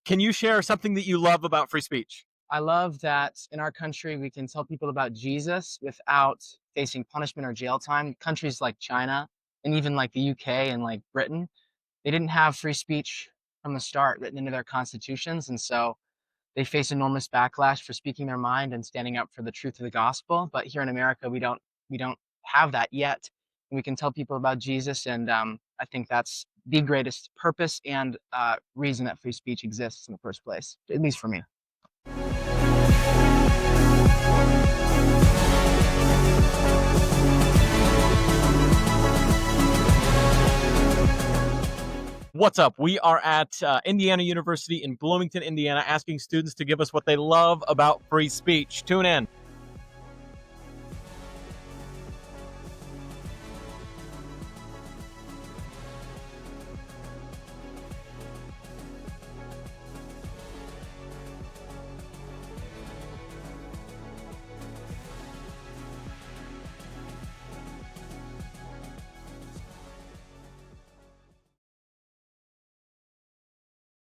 Can you share something that you love about free speech? I love that in our country we can tell people about Jesus without facing punishment or jail time. Countries like China and even like the UK and like Britain, they didn't have free speech from the start written into their constitutions, and so they face enormous backlash for speaking their mind and standing up for the truth of the gospel. But here in America, we don't have that yet. And we can tell people about Jesus, and I think that's the greatest purpose and reason that free speech exists in the first place, at least for me. What's up? We are at Indiana University in Bloomington, Indiana, asking students to give us what they love about free speech. Tune in.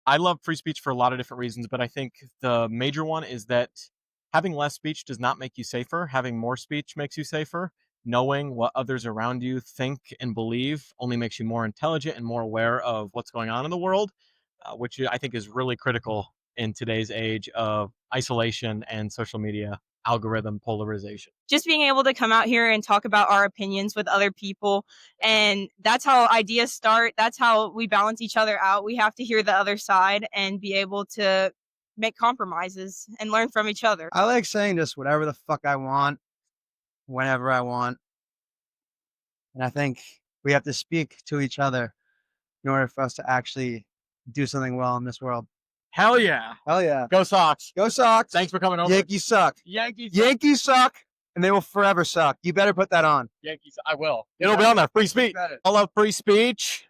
I love free speech for a lot of different reasons, but I think the major one is that having less speech does not make you safer. Having more speech makes you safer. Knowing what others around you think and believe only makes you more intelligent and more aware of what's going on in the world, which I think is really critical in today's age of isolation and social media algorithm polarization. Just being able to come out here and talk about our opinions with other people. And that's how ideas start. That's how we balance each other out. We have to hear the other side and be able to make compromises and learn from each other. I like saying just whatever the fuck I want, whenever I want. And I think we have to speak to each other in order for us to actually do something well in this world. Hell yeah. Hell yeah. Go Sox. Go Sox. Thanks for coming over. Yankees suck. Yankees suck, and they will forever suck. You better put that on. Yankees. I will. It'll be on there. Free speech. I love free speech.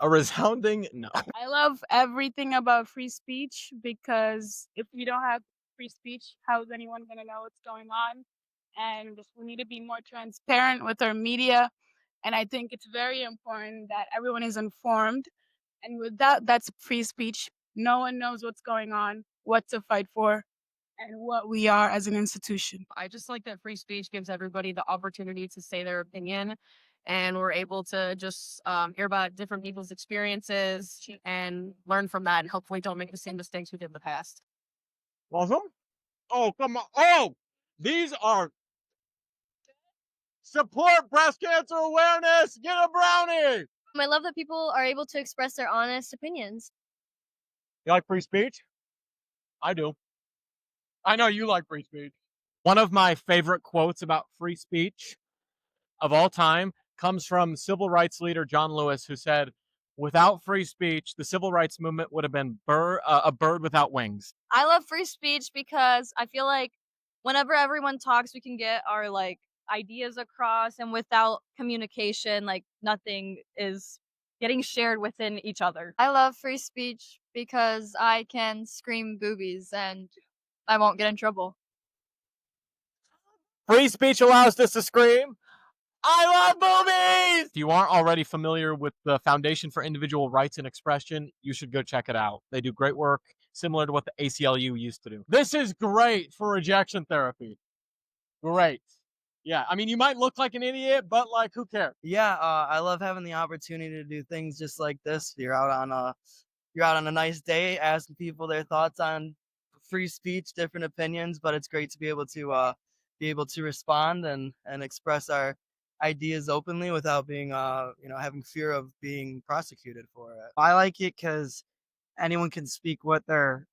A resounding no. I love everything about free speech because if we don't have free speech, how is anyone going to know what's going on? And we need to be more transparent with our media. And I think it's very important that everyone is informed. And with that, that's free speech. No one knows what's going on, what to fight for, and what we are as an institution. I just like that free speech gives everybody the opportunity to say their opinion, and we're able to just hear about different people's experiences and learn from that, and hopefully don't make the same mistakes we did in the past. Awesome. Oh, come on. Oh, these are support breast cancer awareness. Get a brownie. I love that people are able to express their honest opinions. You like free speech? I do. I know you like free speech. One of my favorite quotes about free speech of all time comes from civil rights leader John Lewis, who said, "Without free speech, the civil rights movement would have been a bird without wings." I love free speech because I feel like whenever everyone talks, we can get our ideas across, and without communication, nothing is getting shared within each other. I love free speech because I can scream boobies and I won't get in trouble. Free speech allows us to scream, "I love movies!" If you aren't already familiar with the Foundation for Individual Rights and Expression, you should go check it out. They do great work, similar to what the ACLU used to do. This is great for rejection therapy. Great. Yeah, I mean, you might look like an idiot, but who cares? Yeah, I love having the opportunity to do things just like this. You're out on a nice day, asking people their thoughts on free speech, different opinions, but it's great to be able to respond and express our ideas openly without being having fear of being prosecuted for it. I like it because anyone can speak what they're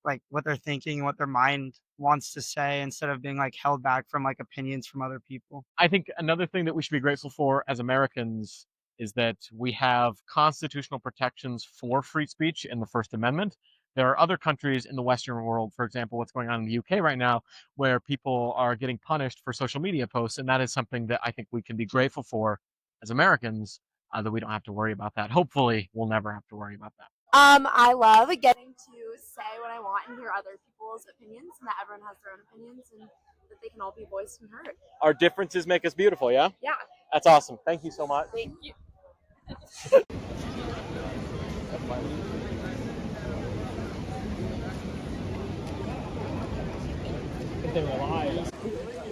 thinking, what their mind wants to say, instead of being held back from opinions from other people. I think another thing that we should be grateful for as Americans is that we have constitutional protections for free speech in the First Amendment. There are other countries in the Western world, for example, what's going on in the UK right now, where people are getting punished for social media posts, and that is something that I think we can be grateful for as Americans, that we don't have to worry about that. Hopefully, we'll never have to worry about that. I love getting to say what I want and hear other people's opinions, and that everyone has their own opinions and that they can all be voiced and heard. Our differences make us beautiful, yeah? Yeah. That's awesome. Thank you so much. Thank you. they rely.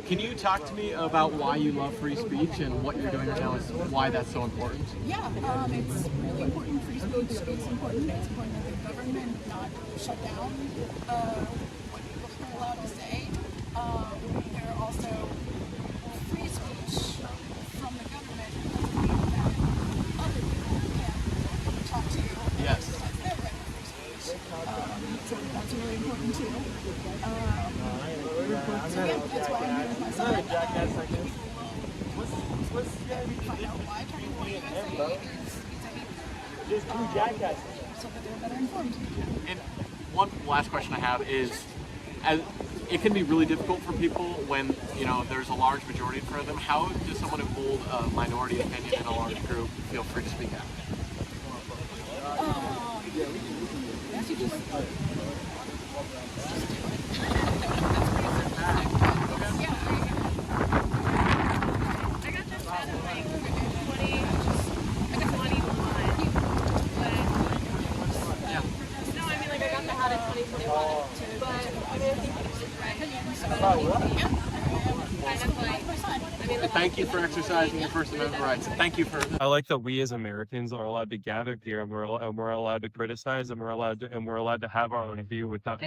Can you talk to me about why you love free speech and what you're doing right now is why that's so important? Yeah, it's really important. Free speech is important. It's important that the government not shut down what people are allowed to say. There are also free speech from the government doesn't mean that other people can talk to you. Yes. Exercise their right of free speech. So that's really important too. So yeah, that's why I'm here with my son. Find out why Turning Point USA is so that they're better informed. And one last question I have is, it can be really difficult for people when, there's a large majority in front of them. How does someone who holds a minority opinion in a large group feel free to speak out? Thank you for exercising your First Amendment rights. Thank you for. I like that we as Americans are allowed to gather here, and we're allowed to criticize, and we're allowed to have our own view without the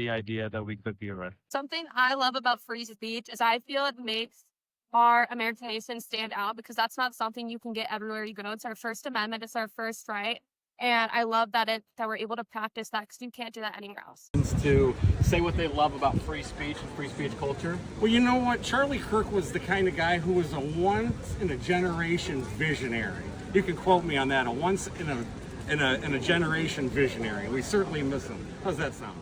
idea that we could be right. Something I love about free speech is I feel it makes our American nation stand out because that's not something you can get everywhere you go. It's our First Amendment. It's our first right. And I love that we're able to practice that because you can't do that anywhere else. To say what they love about free speech and free speech culture. Well, you know what? Charlie Kirk was the kind of guy who was a once-in-a-generation visionary. You can quote me on that, a once-in-a-generation visionary. We certainly miss him. How's that sound?